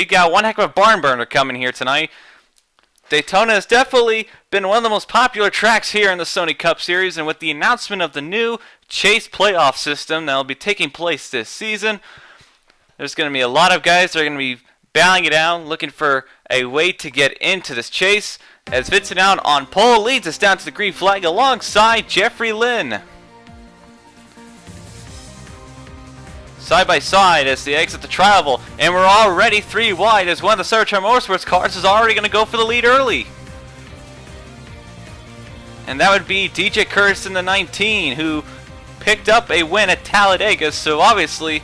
we got one heck of a barn burner coming here tonight. Daytona has definitely been one of the most popular tracks here in the Sony Cup Series, and with the announcement of the new Chase playoff system that will be taking place this season, there's going to be a lot of guys that are going to be battling it out, looking for a way to get into this chase, as Vincent out on pole leads us down to the green flag alongside Jeffrey Lynn. Side by side as they exit the travel, and we're already 3 wide as one of the Cybertron Motorsports cars is already going to go for the lead early. And that would be DJ Curtis in the 19, who picked up a win at Talladega, so obviously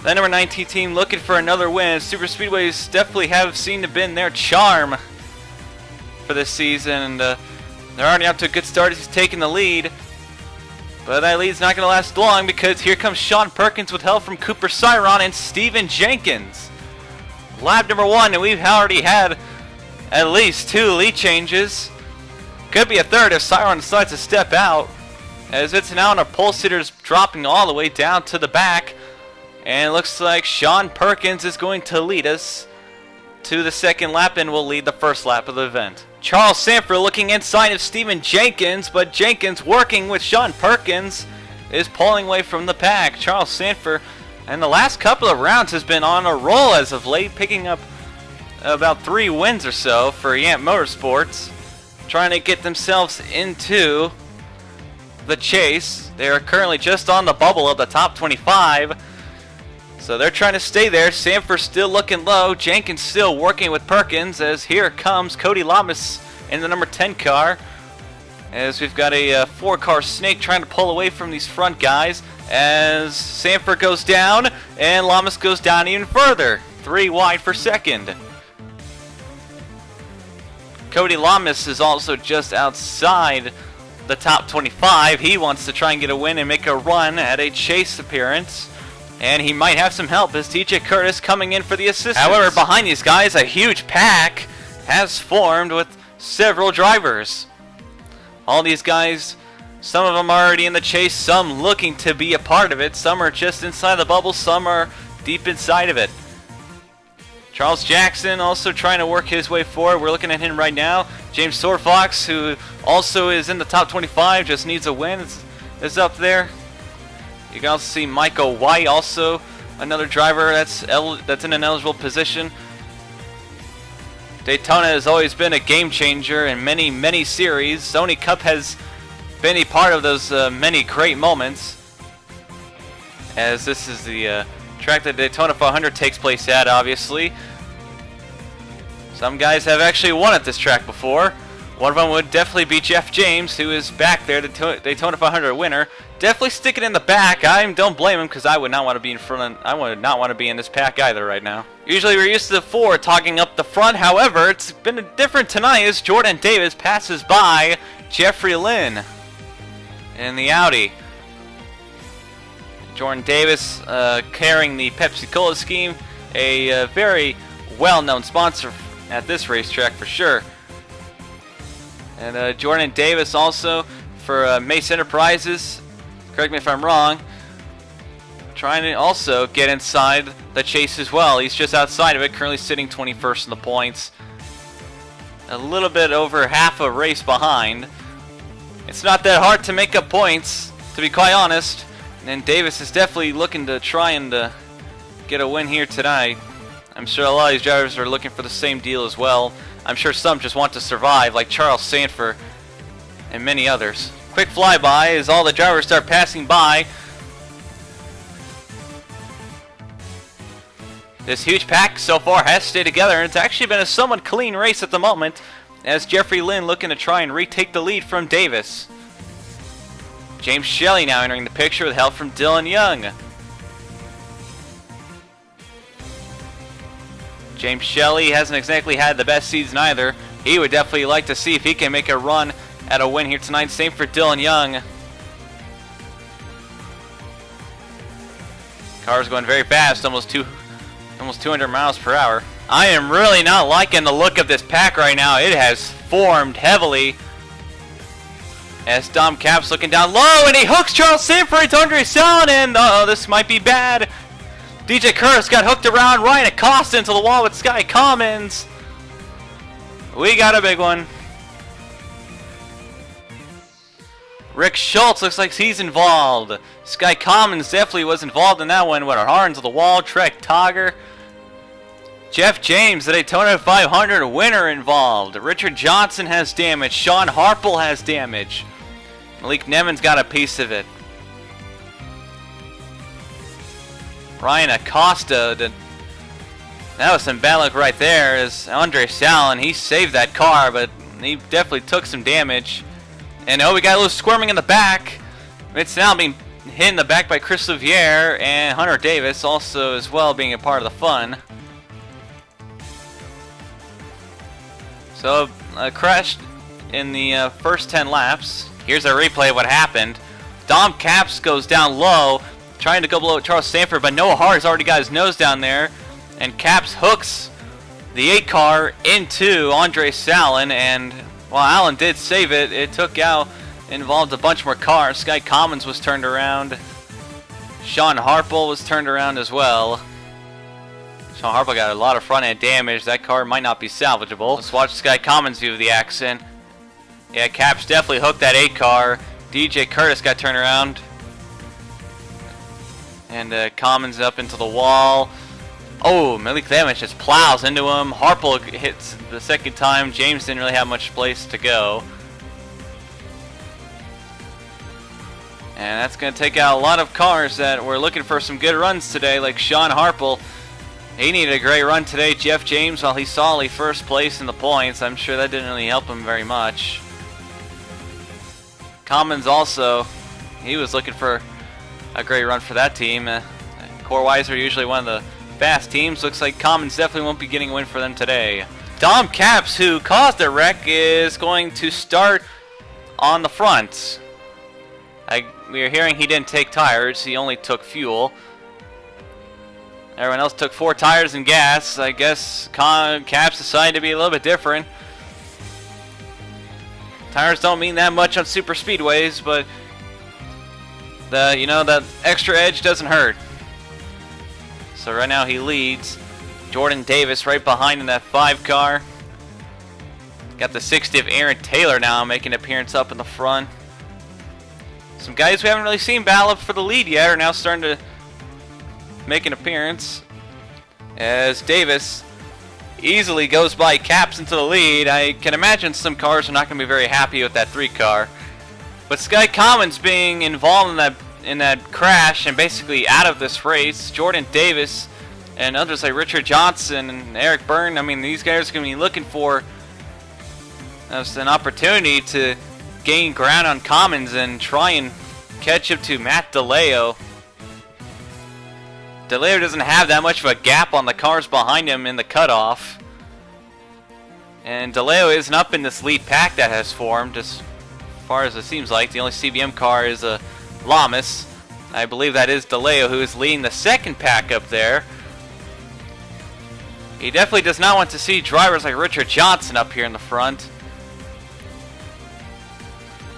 the number 19 team looking for another win. Super Speedways definitely have seemed to have been their charm for this season, and they're already up to a good start as he's taking the lead. But that lead's not going to last long, because here comes Sean Perkins with help from Cooper Cyron and Steven Jenkins. Lap number 1, and we've already had at least 2 lead changes. Could be a third if Cyron decides to step out, as it's now on our pole sitters dropping all the way down to the back. And it looks like Sean Perkins is going to lead us to the second lap and will lead the first lap of the event. Charles Sanford looking inside of Steven Jenkins, but Jenkins working with Sean Perkins is pulling away from the pack. Charles Sanford in the last couple of rounds has been on a roll as of late, picking up about 3 wins or so for Yamp Motorsports, trying to get themselves into the chase. They are currently just on the bubble of the top 25. So they're trying to stay there. Sanford still looking low. Jenkins still working with Perkins, as here comes Cody Lamas in the number 10 car. As we've got a 4-car snake trying to pull away from these front guys. As Sanford goes down and Lamas goes down even further. 3 wide for second. Cody Lamas is also just outside the top 25. He wants to try and get a win and make a run at a chase appearance. And he might have some help as TJ Curtis coming in for the assistance. However, behind these guys, a huge pack has formed with several drivers. All these guys, some of them are already in the chase, some looking to be a part of it. Some are just inside the bubble, some are deep inside of it. Charles Jackson also trying to work his way forward. We're looking at him right now. James Sorfox, who also is in the top 25, just needs a win, is up there. You can also see Michael White, also another driver that's in an eligible position. Daytona has always been a game changer in many, many series. Sony Cup has been a part of those many great moments, as this is the track that Daytona 500 takes place at, obviously. Some guys have actually won at this track before. One of them would definitely be Jeff James, who is back there, the Daytona 500 winner. Definitely sticking in the back. I don't blame him, because I would not want to be in front. I would not want to be in this pack either right now. Usually we're used to the 4 togging up the front. However, it's been different tonight as Jordan Davis passes by Jeffrey Lynn in the Audi. Jordan Davis carrying the Pepsi-Cola scheme, a very well-known sponsor at this racetrack for sure. And Jordan Davis also for Mace Enterprises, correct me if I'm wrong, trying to also get inside the chase as well. He's just outside of it, currently sitting 21st in the points. A little bit over half a race behind. It's not that hard to make up points, to be quite honest. And Davis is definitely looking to try and get a win here tonight. I'm sure a lot of these drivers are looking for the same deal as well. I'm sure some just want to survive, like Charles Sanford and many others. Quick flyby as all the drivers start passing by. This huge pack so far has stayed together, and it's actually been a somewhat clean race at the moment, as Jeffrey Lynn looking to try and retake the lead from Davis. James Shelley now entering the picture with help from Dylan Young. James Shelley hasn't exactly had the best season either. He would definitely like to see if he can make a run at a win here tonight. Same for Dylan Young. Car's going very fast, almost 200 miles per hour. I am really not liking the look of this pack right now. It has formed heavily. As Dom Capps looking down low, and he hooks Charles Sanford to Andre Salin, and this might be bad. DJ Curtis got hooked around Ryan Acosta into the wall with Sky Commons. We got a big one. Rick Schultz looks like he's involved. Sky Commons definitely was involved in that one with our horns to the wall. Trek Togger. Jeff James, the Daytona 500 winner, involved. Richard Johnson has damage. Sean Harple has damage. Malik Nevin's got a piece of it. Ryan Acosta, that was some bad luck right there. As Andre Salin, he saved that car, but he definitely took some damage. And oh, we got a little squirming in the back. It's now being hit in the back by Chris Liviere and Hunter Davis, also as well being a part of the fun. So, crashed in the first 10 laps. Here's a replay of what happened. Dom Capps goes down low, trying to go below Charles Stanford, but Noah Hart's already got his nose down there. And Capps hooks the 8 car into Andre Salin, and while Allen did save it, it took out, involved a bunch more cars. Sky Commons was turned around. Sean Harple was turned around as well. Sean Harple got a lot of front end damage. That car might not be salvageable. Let's watch Sky Commons view of the accident. Yeah, Capps definitely hooked that 8 car. DJ Curtis got turned around. And Commons up into the wall. Oh, Malik Damage just plows into him. Harple hits the second time. James didn't really have much place to go. And that's going to take out a lot of cars that were looking for some good runs today, like Sean Harple. He needed a great run today. Jeff James, while he solidly first place in the points, I'm sure that didn't really help him very much. Commons also, he was looking for a great run for that team. Corewise are usually one of the fast teams. Looks like Commons definitely won't be getting a win for them today. Dom Capps, who caused the wreck, is going to start on the front. We are hearing he didn't take tires, he only took fuel. Everyone else took 4 tires and gas. I guess Capps decided to be a little bit different. Tires don't mean that much on super speedways, but that extra edge doesn't hurt. So right now he leads. Jordan Davis right behind in that 5 car. Got the 60th Aaron Taylor now making an appearance up in the front. Some guys we haven't really seen battle up for the lead yet are now starting to make an appearance. As Davis easily goes by Capps into the lead. I can imagine some cars are not going to be very happy with that 3 car. But Sky Commons being involved in that crash and basically out of this race. Jordan Davis and others like Richard Johnson and Eric Byrne, I mean, these guys are going to be looking for an opportunity to gain ground on Commons and try and catch up to Matt DeLeo. DeLeo doesn't have that much of a gap on the cars behind him in the cutoff. And DeLeo isn't up in this lead pack that has formed, as far as it seems like. The only CBM car is a Lamas. I believe that is DeLeo who is leading the second pack up there. He definitely does not want to see drivers like Richard Johnson up here in the front.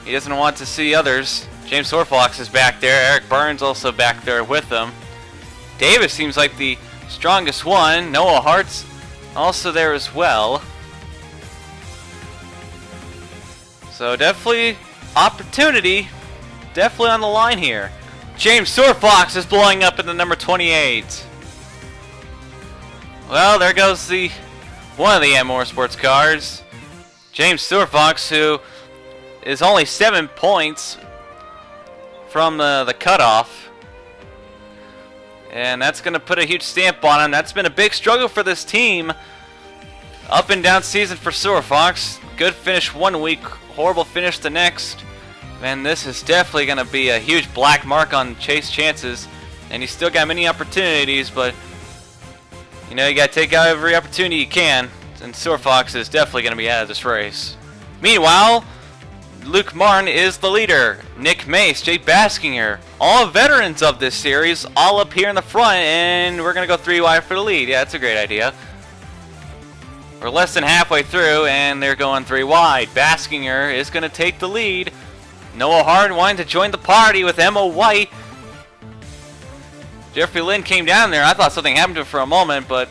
He doesn't want to see others. James Sorfox is back there. Eric Burns also back there with them. Davis seems like the strongest one. Noah Hart's also there as well. So definitely opportunity. Definitely on the line here. James Sorfox is blowing up in the number 28. Well, there goes one of the M Motorsports cars. James Sorfox, who is only 7 points from the cutoff. And that's going to put a huge stamp on him. That's been a big struggle for this team. Up and down season for Sorfox. Good finish one week, horrible finish the next. Man, this is definitely going to be a huge black mark on Chase chances. And he's still got many opportunities, but you got to take out every opportunity you can. And Sorfox is definitely going to be out of this race. Meanwhile, Luke Martin is the leader. Nick Mace, Jake Baskinger, all veterans of this series, all up here in the front, and we're going to go 3 wide for the lead. Yeah, that's a great idea. We're less than halfway through, and they're going 3 wide. Baskinger is going to take the lead. Noah Hart wanting to join the party with Emma White. Jeffrey Lynn came down there. I thought something happened to him for a moment, but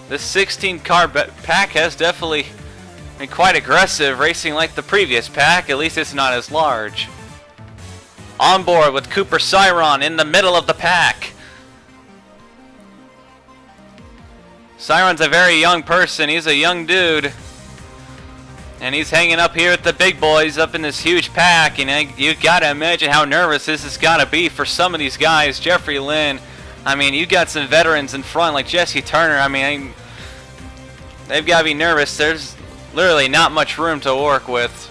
this 16-car pack has definitely been quite aggressive, racing like the previous pack. At least it's not as large. On board with Cooper Cyron in the middle of the pack. Cyron's a very young person. He's a young dude. And he's hanging up here with the big boys up in this huge pack. And you gotta imagine how nervous this has gotta be for some of these guys. Jeffrey Lynn. I mean, you got some veterans in front like Jesse Turner. I mean, they've gotta be nervous. There's literally not much room to work with.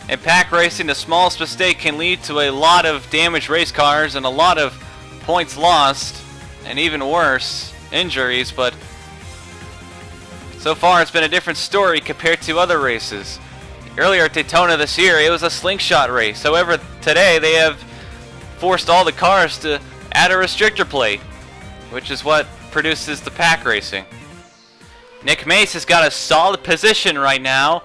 In pack racing, the smallest mistake can lead to a lot of damaged race cars and a lot of points lost. And even worse, injuries. But so far, it's been a different story compared to other races. Earlier at Daytona this year, it was a slingshot race. However, today they have forced all the cars to add a restrictor plate, which is what produces the pack racing. Nick Mace has got a solid position right now.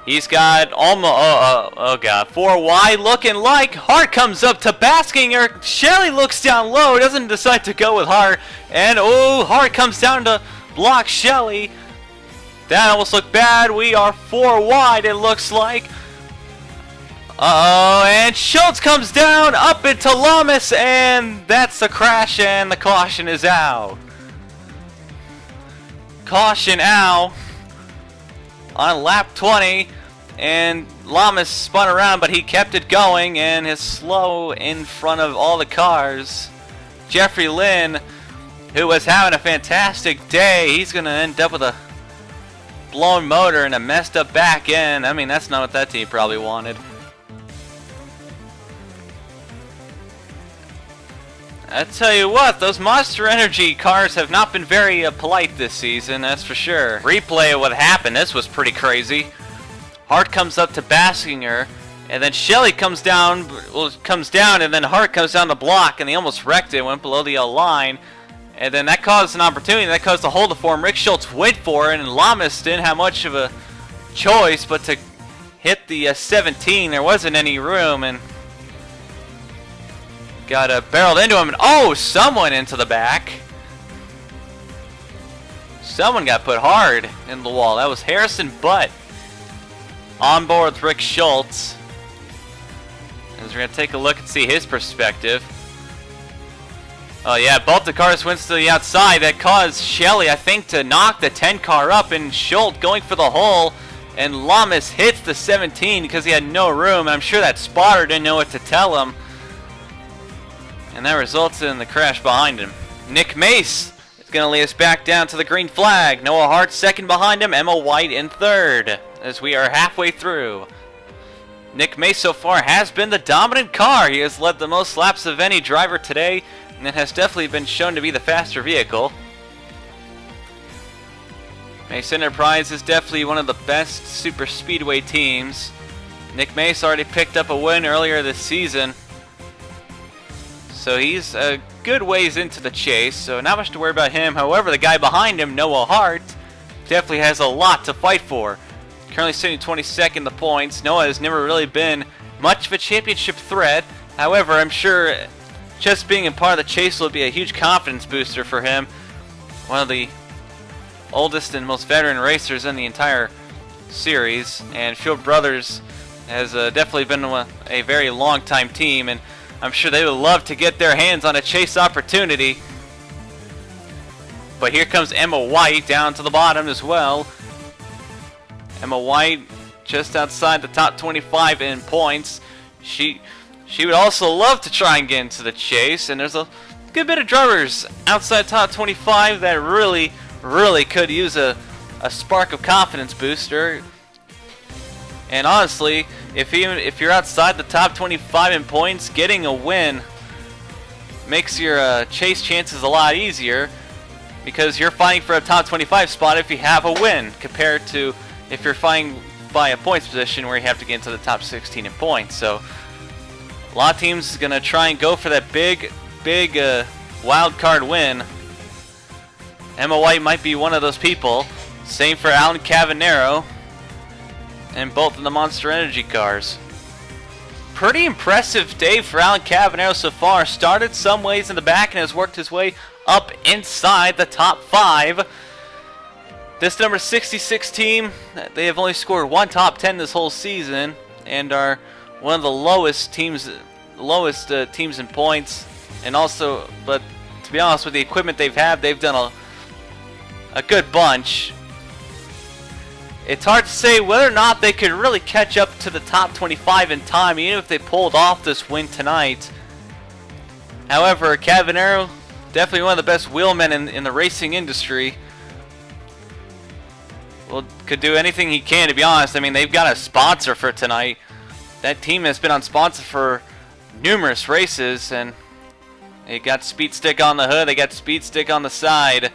He's got almost, oh god, 4 wide looking like. Hart comes up to Baskinger. Shelley looks down low, doesn't decide to go with Hart. And oh, Hart comes down to block Shelley. That almost looked bad. We are 4 wide, it looks like. Uh-oh, and Schultz comes down up into Lamas, and that's the crash, and the caution is out. Caution out on lap 20, and Lamas spun around, but he kept it going, and is slow in front of all the cars. Jeffrey Lynn, who was having a fantastic day, he's going to end up with a blown motor and a messed up back end. I mean, that's not what that team probably wanted. I tell you what, those Monster Energy cars have not been very polite this season, that's for sure. Replay of what happened, this was pretty crazy. Hart comes up to Baskinger, and then Shelley comes down, and then Hart comes down the block, and they almost wrecked it, went below the yellow line. And then that caused an opportunity, that caused the hold to form. Rick Schultz went for it, and Lamas didn't have much of a choice but to hit the 17. There wasn't any room, and got barreled into him, and oh, someone into the back. Someone got put hard in the wall. That was Harrison Butt on board with Rick Schultz. As we're going to take a look and see his perspective. Oh yeah, both the cars went to the outside. That caused Shelley, I think, to knock the 10 car up, and Schultz going for the hole. And Lamas hits the 17 because he had no room. I'm sure that spotter didn't know what to tell him. And that results in the crash behind him. Nick Mace is going to lead us back down to the green flag. Noah Hart second behind him. Emma White in third as we are halfway through. Nick Mace so far has been the dominant car. He has led the most laps of any driver today, and it has definitely been shown to be the faster vehicle. Mace Enterprise is definitely one of the best super speedway teams. Nick Mace already picked up a win earlier this season, so he's a good ways into the chase, so not much to worry about him. However, the guy behind him, Noah Hart, definitely has a lot to fight for. Currently sitting 22nd in the points. Noah has never really been much of a championship threat. However, I'm sure just being a part of the chase will be a huge confidence booster for him. One of the oldest and most veteran racers in the entire series. And Field Brothers has definitely been a very long time team, and I'm sure they would love to get their hands on a chase opportunity. But here comes Emma White down to the bottom as well. Emma White just outside the top 25 in points. She would also love to try and get into the chase, and there's a good bit of drivers outside top 25 that really could use a spark of confidence booster. And honestly, if you're outside the top 25 in points, getting a win makes your chase chances a lot easier, because you're fighting for a top 25 spot if you have a win, compared to if you're fighting by a points position where you have to get into the top 16 in points. So a lot of teams is going to try and go for that big wild card win. Emma White might be one of those people. Same for Alan Cavanero, and both in the Monster Energy cars. pretty impressive day for Alan Cavanero so far. Started some ways in the back and has worked his way up inside the top 5. This number 66 team, they have only scored 1 top 10 this whole season and are one of the lowest teams in points. And also, but to be honest, with the equipment they've had, they've done a good bunch. It's hard to say whether or not they could really catch up to the top 25 in time, even if they pulled off this win tonight. However, Cavanero, definitely one of the best wheelmen in the racing industry. Well, could do anything he can, to be honest. I mean, they've got a sponsor for tonight. That team has been on sponsor for numerous races, and they got Speed Stick on the hood, they got Speed Stick on the side.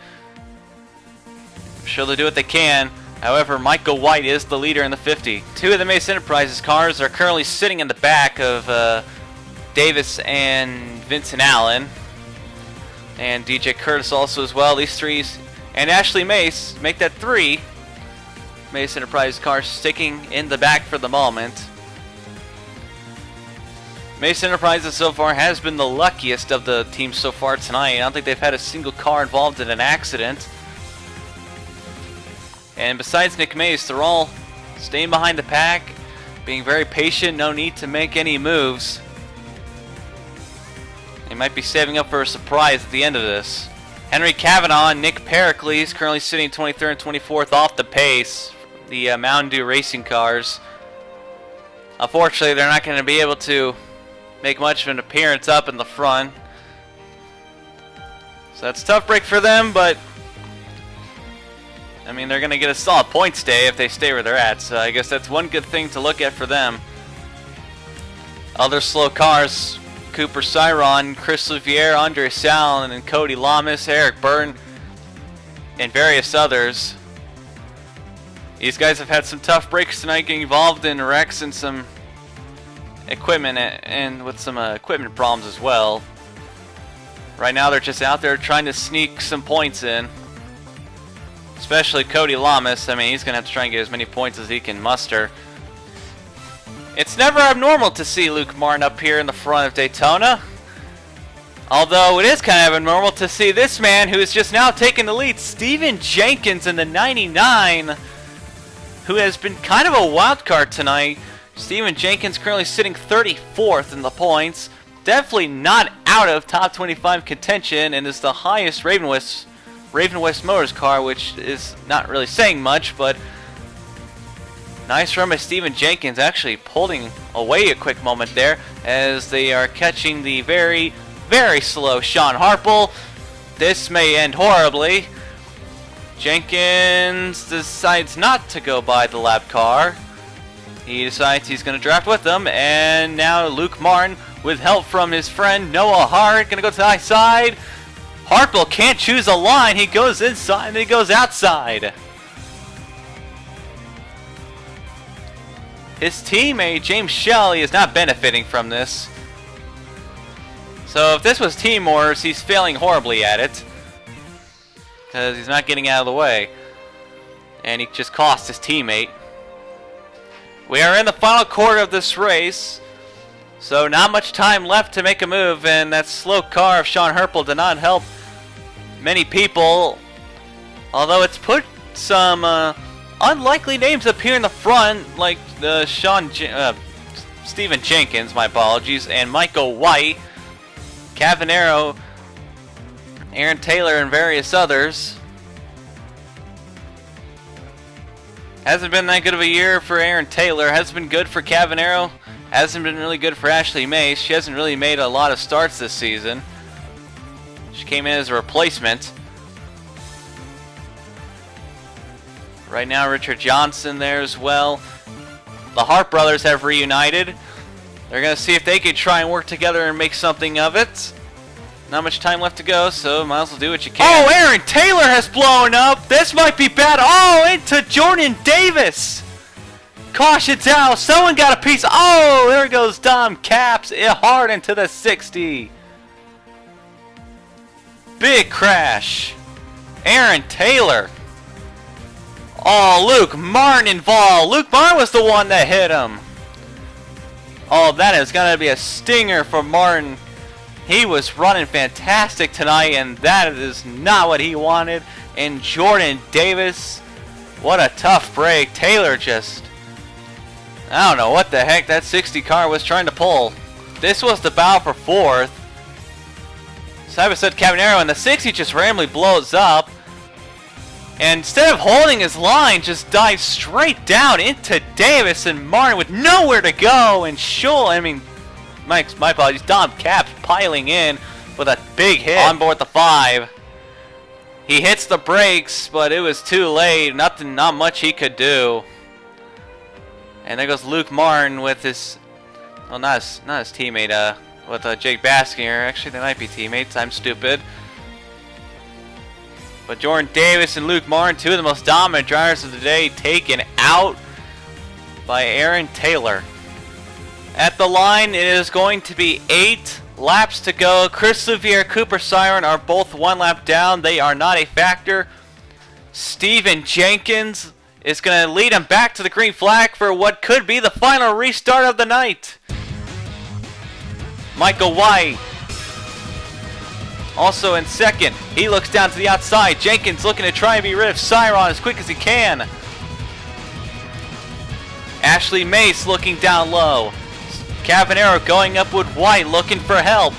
I'm sure they'll do what they can. However, Michael White is the leader in the 50. 2 of the Mace Enterprises cars are currently sitting in the back of Davis and Vincent Allen. And DJ Curtis also as well. These 3 and Ashley Mace make that 3 Mace Enterprise cars sticking in the back for the moment. Mace Enterprises so far has been the luckiest of the teams so far tonight. I don't think they've had a single car involved in an accident. And besides Nick Mace, they're all staying behind the pack, being very patient, no need to make any moves. They might be saving up for a surprise at the end of this. Henry Kavanaugh and Nick Pericles currently sitting 23rd and 24th off the pace, the Mountain Dew racing cars. Unfortunately, they're not going to be able to make much of an appearance up in the front. So that's a tough break for them, but I mean, they're going to get a solid points day if they stay where they're at, so I guess that's one good thing to look at for them. Other slow cars, Cooper Cyron, Chris Louvier, Andre Sallin, and Cody Lamas, Eric Byrne, and various others. These guys have had some tough breaks tonight, getting involved in wrecks and some equipment, and with some equipment problems as well. Right now they're just out there trying to sneak some points in. Especially Cody Lamas. I mean, he's going to have to try and get as many points as he can muster. It's never abnormal to see Luke Martin up here in the front of Daytona. Although it is kind of abnormal to see this man who is just now taking the lead, Steven Jenkins in the 99, who has been kind of a wild card tonight. Steven Jenkins currently sitting 34th in the points. Definitely not out of top 25 contention and is the highest Raven West Motors car, which is not really saying much, but nice run by Steven Jenkins, actually pulling away a quick moment there as they are catching the very, very slow Sean Harple. This may end horribly. Jenkins decides not to go by the lap car. He decides he's going to draft with them, and now Luke Martin, with help from his friend Noah Hart, going to go to the high side. Harple can't choose a line. He goes inside and he goes outside. His teammate, James Shelley, is not benefiting from this. So if this was team orders, he's failing horribly at it, because he's not getting out of the way. And he just cost his teammate. We are in the final quarter of this race, so not much time left to make a move, and that slow car of Sean Harple did not help many people, although it's put some unlikely names up here in the front, like the Steven Jenkins, my apologies, and Michael White, Cavanero, Aaron Taylor, and various others. Hasn't been that good of a year for Aaron Taylor. Hasn't been good for Cavanero. Hasn't been really good for Ashley Mace. She hasn't really made a lot of starts this season. She came in as a replacement. Right now, Richard Johnson there as well. The Hart brothers have reunited. They're going to see if they can try and work together and make something of it. Not much time left to go, so might as well do what you can. Oh, Aaron Taylor has blown up. This might be bad. Oh, into Jordan Davis. Caution's out. Someone got a piece. Oh, there goes Dom Caps hard into the 60. Big crash. Aaron Taylor. Oh, Luke Martin involved. Luke Martin was the one that hit him. Oh, that is going to be a stinger for Martin. He was running fantastic tonight, and that is not what he wanted. And Jordan Davis, what a tough break. Taylor just, I don't know what the heck that 60 car was trying to pull. This was the battle for 4th. Simon said Cabanero, and the 60 just randomly blows up. And instead of holding his line, just dives straight down into Davis and Martin with nowhere to go. And my apologies, Dom Capps piling in with a big hit on board the 5. He hits the brakes, but it was too late. Not much he could do. And there goes Luke Martin with his, well, not his teammate, with Jake Baskinger. Actually, they might be teammates. I'm stupid. But Jordan Davis and Luke Martin, two of the most dominant drivers of the day, taken out by Aaron Taylor. At the line, it is going to be 8 laps to go. Chris Louvier, Cooper Siren are both 1 lap down. They are not a factor. Steven Jenkins is going to lead him back to the green flag for what could be the final restart of the night. Michael White also in second. He looks down to the outside. Jenkins looking to try and be rid of Siron as quick as he can. Ashley Mace looking down low. Cavanero going up with White looking for help.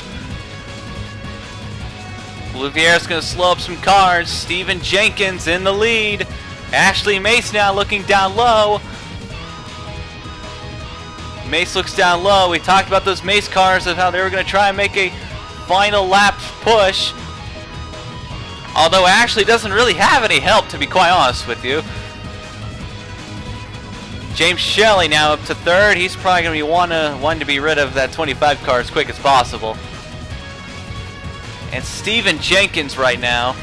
Louviere's going to slow up some cars. Steven Jenkins in the lead. Ashley Mace now looking down low. Mace looks down low. We talked about those Mace cars of how they were going to try and make a final lap push. Although Ashley doesn't really have any help, to be quite honest with you. James Shelley now up to 3rd. He's probably going to be wanting to be rid of that 25 car as quick as possible. And Steven Jenkins right now,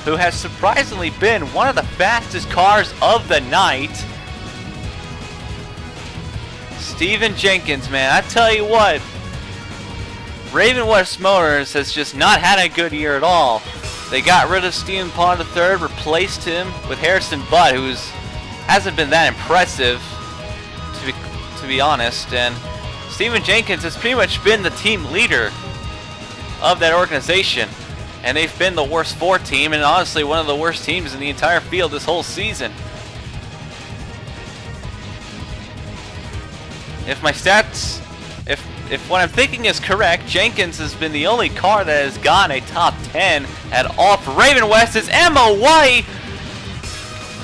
who has surprisingly been one of the fastest cars of the night. Steven Jenkins, man, I tell you what, Raven West Motors has just not had a good year at all. They got rid of Steven Pond III, replaced him with Harrison Butt, who hasn't been that impressive, to be honest. And Steven Jenkins has pretty much been the team leader of that organization. And they've been the worst 4 team, and honestly one of the worst teams in the entire field this whole season. If my stats, if what I'm thinking is correct, Jenkins has been the only car that has gotten a top 10 at all. For Raven West is Emma White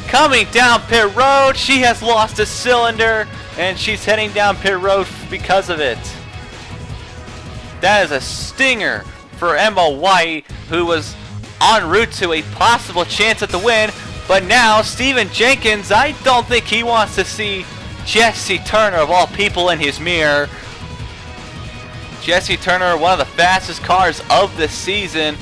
coming down pit road. She has lost a cylinder, and she's heading down pit road because of it. That is a stinger for Emma White, who was en route to a possible chance at the win. But now, Steven Jenkins, I don't think he wants to see Jesse Turner, of all people, in his mirror. Jesse Turner, one of the fastest cars of the season.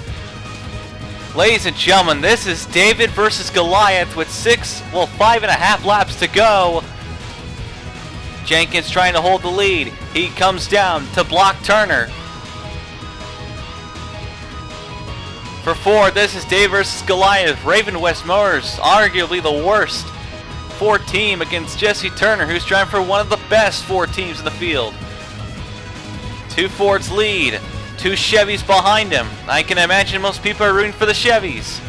Ladies and gentlemen, this is David versus Goliath with 5.5 laps to go. Jenkins trying to hold the lead. He comes down to block Turner. For 4, this is Dave versus Goliath. Raven West Motors, arguably the worst 4 team against Jesse Turner, who's driving for one of the best 4 teams in the field. 2 Fords lead, 2 Chevys behind him. I can imagine most people are rooting for the Chevys.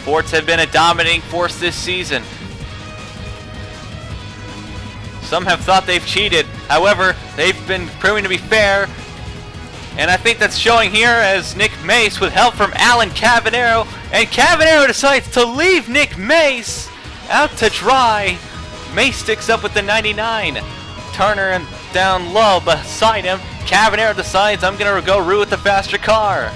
Fords have been a dominating force this season. Some have thought they've cheated. However, they've been proving to be fair. And I think that's showing here as Nick Mace with help from Alan Cavanero. And Cavanero decides to leave Nick Mace out to dry. Mace sticks up with the 99. Turner down low beside him. Cavanero decides, I'm going to go root with the faster car.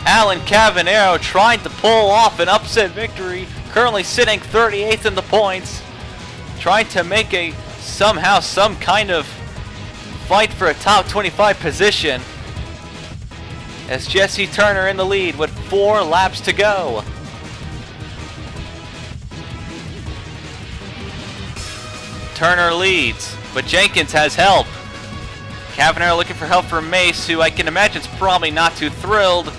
Alan Cavanero tried to pull off an upset victory. Currently sitting 38th in the points. Trying to make some kind of fight for a top 25 position. As Jesse Turner in the lead with 4 laps to go. Turner leads, but Jenkins has help. Cavanero looking for help from Mace, who I can imagine is probably not too thrilled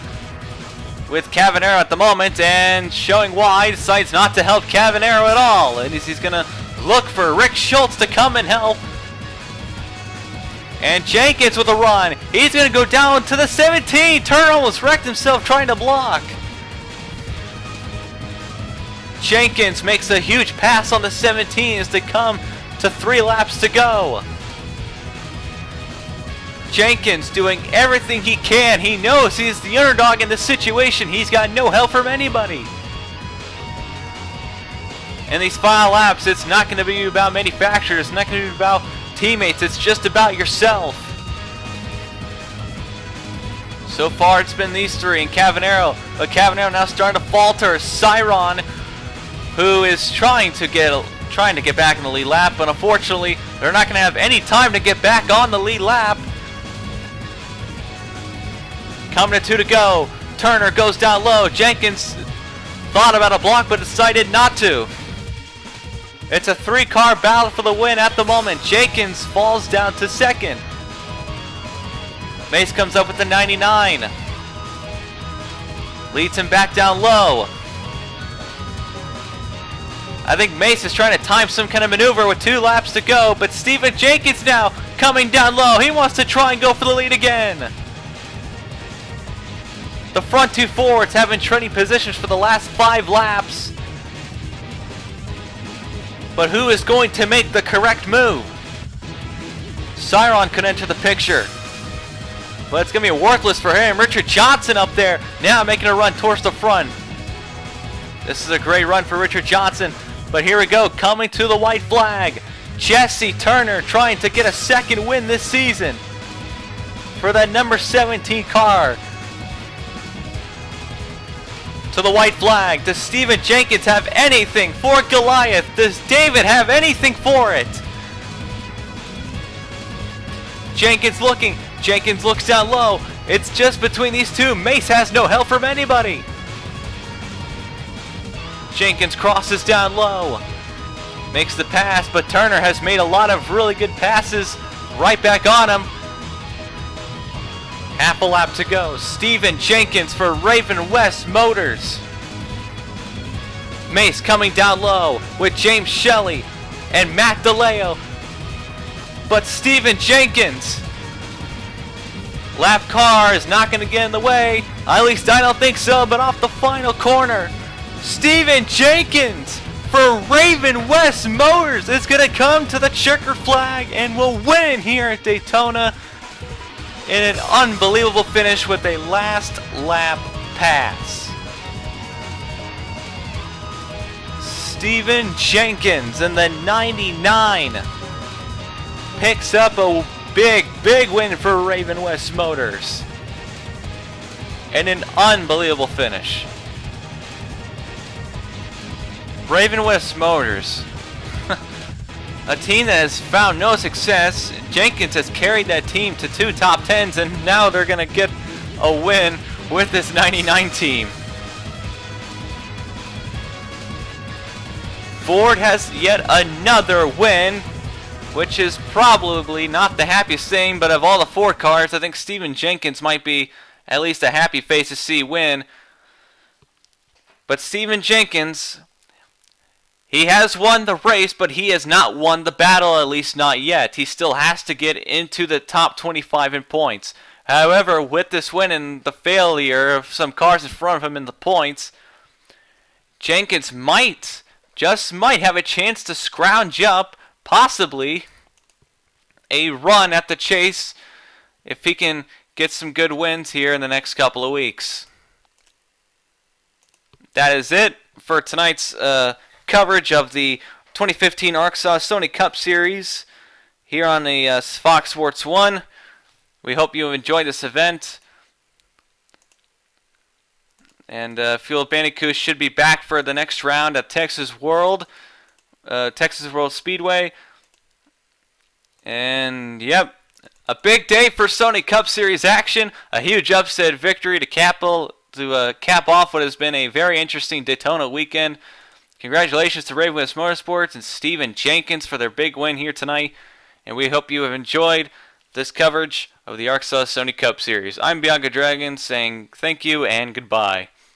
with Cavanero at the moment, and showing why, decides not to help Cavanero at all. And he's going to look for Rick Schultz to come and help. And Jenkins with a run. He's going to go down to the 17. Turner almost wrecked himself trying to block. Jenkins makes a huge pass on the 17 as they come to 3 laps to go. Jenkins doing everything he can. He knows he's the underdog in this situation. He's got no help from anybody. In these final laps, it's not going to be about manufacturers. It's not going to be about teammates. It's just about yourself. So far, it's been these 3 and Cavanero. But Cavanero now starting to falter. Cyron, who is trying to get back in the lead lap, but unfortunately, they're not going to have any time to get back on the lead lap. Coming to 2 to go. Turner goes down low. Jenkins thought about a block, but decided not to. It's a 3-car battle for the win at the moment. Jenkins falls down to 2nd. Mace comes up with the 99. Leads him back down low. I think Mace is trying to time some kind of maneuver with 2 laps to go, but Steven Jenkins now coming down low. He wants to try and go for the lead again. The front 2 forwards have been trading positions for the last 5 laps. But who is going to make the correct move? Cyron could enter the picture. But it's going to be worthless for him. Richard Johnson up there now making a run towards the front. This is a great run for Richard Johnson. But here we go, coming to the white flag. Jesse Turner trying to get a 2nd win this season for that number 17 car. To the white flag. Does Steven Jenkins have anything for Goliath? Does David have anything for it? Jenkins looking. Jenkins looks down low. It's just between these 2. Mace has no help from anybody. Jenkins crosses down low. Makes the pass, but Turner has made a lot of really good passes right back on him. Half a lap to go. Steven Jenkins for Raven West Motors. Mace coming down low with James Shelley and Matt DeLeo. But Steven Jenkins. Lap car is not going to get in the way. At least I don't think so, but off the final corner. Steven Jenkins for Raven West Motors is going to come to the checker flag and will win here at Daytona in an unbelievable finish with a last lap pass. Steven Jenkins in the 99 picks up a big win for Raven West Motors. And an unbelievable finish. Raven West Motors, a team that has found no success. Jenkins has carried that team to 2 top 10s, and now they're going to get a win with this 99 team. Ford has yet another win, which is probably not the happiest thing, but of all the Ford cars, I think Steven Jenkins might be at least a happy face to see win. But Steven Jenkins, he has won the race, but he has not won the battle, at least not yet. He still has to get into the top 25 in points. However, with this win and the failure of some cars in front of him in the points, Jenkins might, just might, have a chance to scrounge up, possibly, a run at the chase if he can get some good wins here in the next couple of weeks. That is it for tonight's coverage of the 2015 ARCSOA Sony Cup Series here on the Fox Sports 1. We hope you enjoyed this event. And Fuel Bandicoot should be back for the next round at Texas World Speedway. And yep, a big day for Sony Cup Series action. A huge upset victory to cap off what has been a very interesting Daytona weekend. Congratulations to Raven West Motorsports and Steven Jenkins for their big win here tonight. And we hope you have enjoyed this coverage of the ARCSOA Sony Cup Series. I'm Bianca Dragon saying thank you and goodbye.